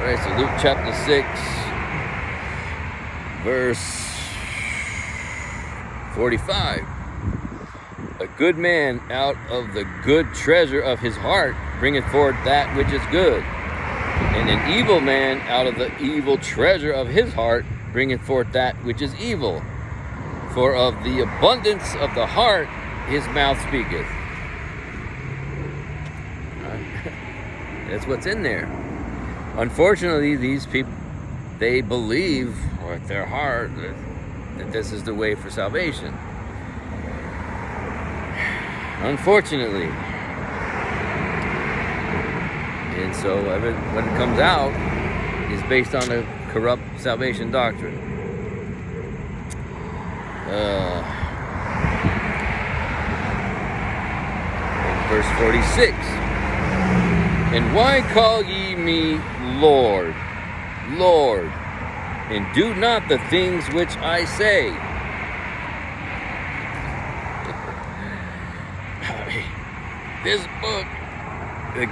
All right, so Luke chapter 6, verse 45. A good man out of the good treasure of his heart bringeth forth that which is good. And an evil man out of the evil treasure of his heart bringeth forth that which is evil. For of the abundance of the heart his mouth speaketh. That's what's in there. Unfortunately, these people, they believe with their heart that this is the way for salvation. Unfortunately. And so what comes out is based on a corrupt salvation doctrine. Verse 46. And why call ye me Lord, Lord, and do not the things which I say? This book, the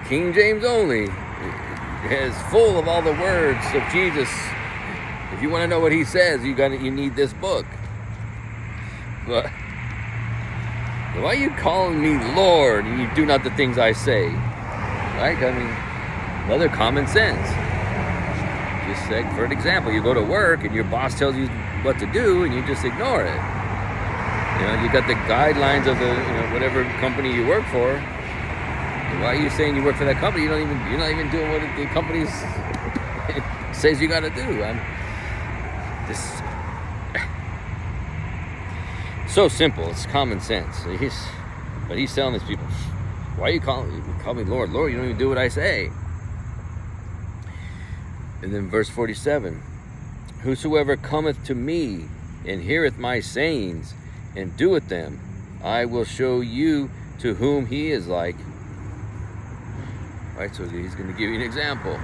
King James only, is full of all the words of Jesus. If you want to know what he says, you need this book. But why are you calling me Lord and you do not the things I say? Right? I mean, another common sense. Just like, for an example, you go to work and your boss tells you what to do and you just ignore it. You know, you got the guidelines of the, whatever company you work for. And why are you saying you work for that company? You're not even doing what the company says you got to do. So simple. It's common sense. But he's telling these people, why are you call me Lord? Lord, you don't even do what I say. And then verse 47, whosoever cometh to me and heareth my sayings and doeth them, I will show you to whom he is like. Right, so he's going to give you an example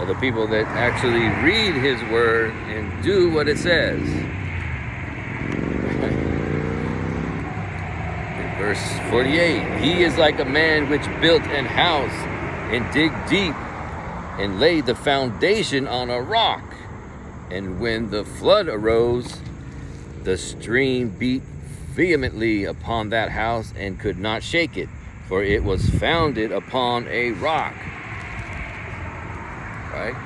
of the people that actually read his word and do what it says. Verse 48, he is like a man which built an house and digged deep and laid the foundation on a rock. And when the flood arose, the stream beat vehemently upon that house and could not shake it, for it was founded upon a rock. Right?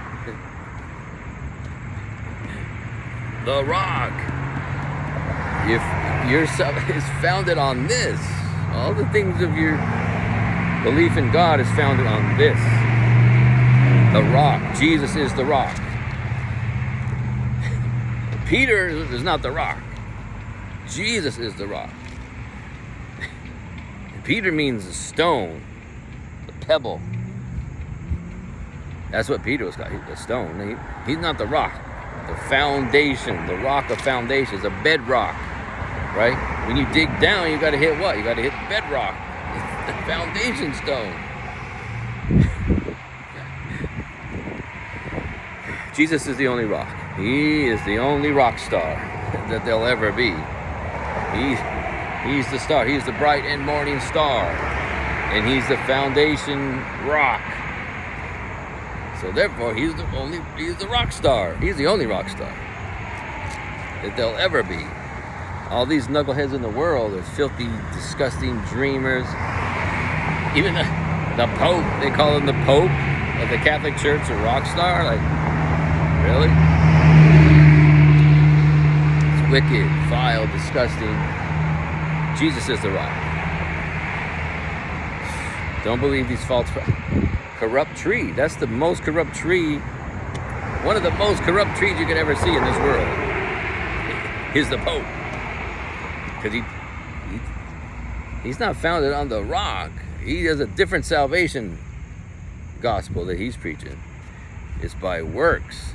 The rock. If yourself is founded on this, all the things of your belief in God is founded on this. The rock. Jesus is the rock. Peter is not the rock. Jesus is the rock. Peter means a stone, a pebble. That's what Peter was called, a stone. He's not the rock. The foundation, the rock of foundations, a bedrock, right? When you dig down, you got to hit what? You got to hit bedrock, the foundation stone. Jesus is the only rock. He is the only rock star that there'll ever be. He's the star. He's the bright and morning star. And he's the foundation rock. So therefore, he's the rock star. He's the only rock star that there'll ever be. All these knuckleheads in the world are filthy, disgusting dreamers. Even the Pope, they call him the Pope of the Catholic Church, a rock star. Like, really? It's wicked, vile, disgusting. Jesus is the rock. Don't believe these false corrupt tree. That's the most corrupt tree. One of the most corrupt trees you could ever see in this world is the Pope. Because he's not founded on the rock. He has a different salvation gospel that he's preaching. It's by works.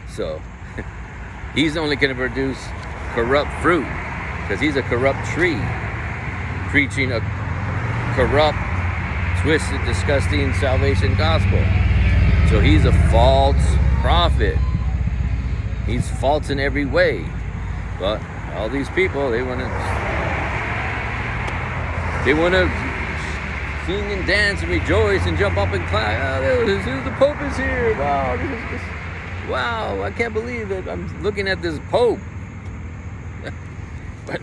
So he's only going to produce corrupt fruit because he's a corrupt tree preaching a corrupt, twisted, disgusting salvation gospel. So he's a false prophet. He's false in every way. But all these people, they want to sing and dance and rejoice and jump up and clap. Oh, the Pope is here. Wow, wow, I can't believe it. I'm looking at this Pope. But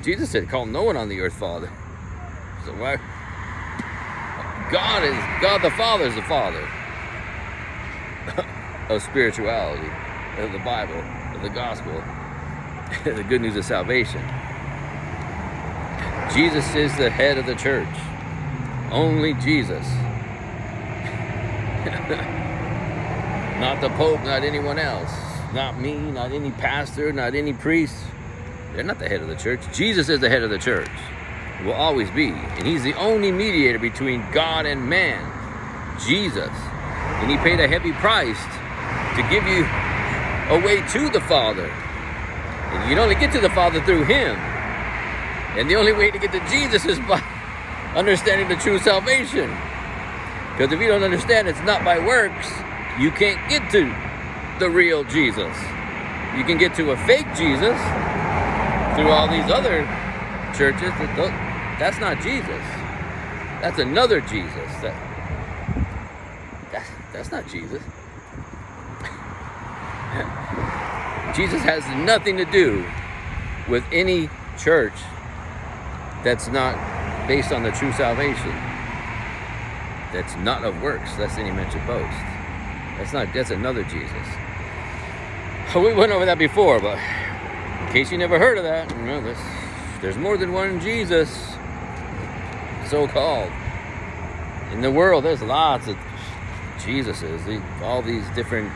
Jesus said, call no one on the earth Father. So why? God the Father is the Father of spirituality, of the Bible, of the gospel, the good news of salvation. Jesus is the head of the church. Only Jesus. Not the Pope, not anyone else. Not me, not any pastor, not any priest. They're not the head of the church. Jesus is the head of the church. Will always be. And he's the only mediator between God and man. Jesus. And he paid a heavy price to give you a way to the Father. And you can only get to the Father through him. And the only way to get to Jesus is by understanding the true salvation. Because if you don't understand it's not by works, you can't get to the real Jesus. You can get to a fake Jesus through all these other churches. That's not Jesus. That's another Jesus. That's not Jesus. Jesus has nothing to do with any church that's not based on the true salvation. That's not of works, lest any man should boast. That's another Jesus. We went over that before, but in case you never heard of that, there's more than one Jesus, so-called. In the world, there's lots of Jesuses, all these different.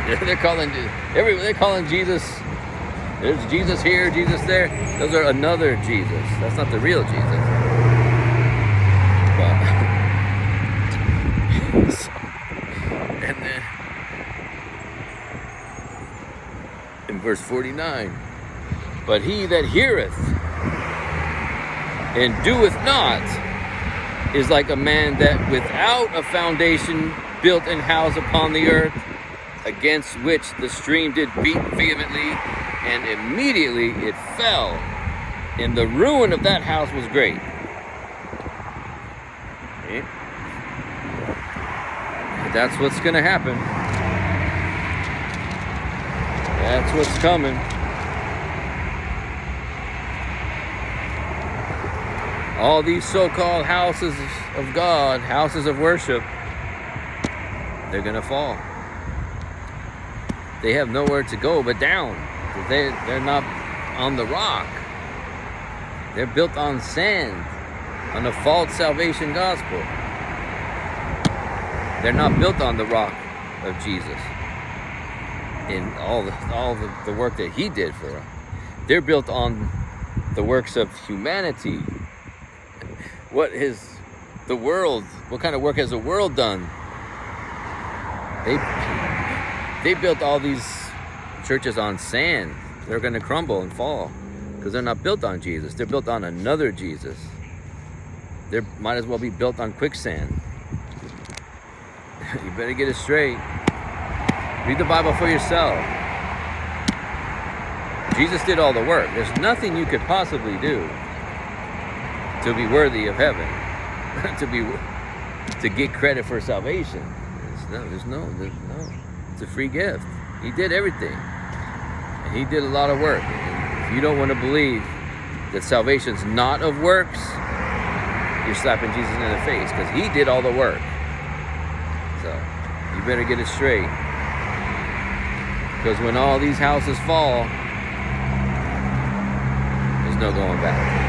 They're calling Jesus. There's Jesus here, Jesus there. Those are another Jesus. That's not the real Jesus. And then in verse 49, but he that heareth and doeth not is like a man that without a foundation built an house upon the earth, against which the stream did beat vehemently, and immediately it fell, and the ruin of that house was great. Okay. That's what's going to happen. That's what's coming. All these so-called houses of God, houses of worship, they're going to fall. They have nowhere to go but down. They're not on the rock. They're built on sand, on the false salvation gospel. They're not built on the rock of Jesus and all the work that he did for them. They're built on the works of humanity. What kind of work has the world done? They built all these churches on sand. They're going to crumble and fall because they're not built on Jesus. They're built on another Jesus. They might as well be built on quicksand. You better get it straight. Read the Bible for yourself. Jesus did all the work. There's nothing you could possibly do to be worthy of heaven, to get credit for salvation. There's no. It's a free gift. He did everything. And he did a lot of work. And if you don't want to believe that salvation's not of works, you're slapping Jesus in the face because he did all the work. So you better get it straight. Because when all these houses fall, there's no going back.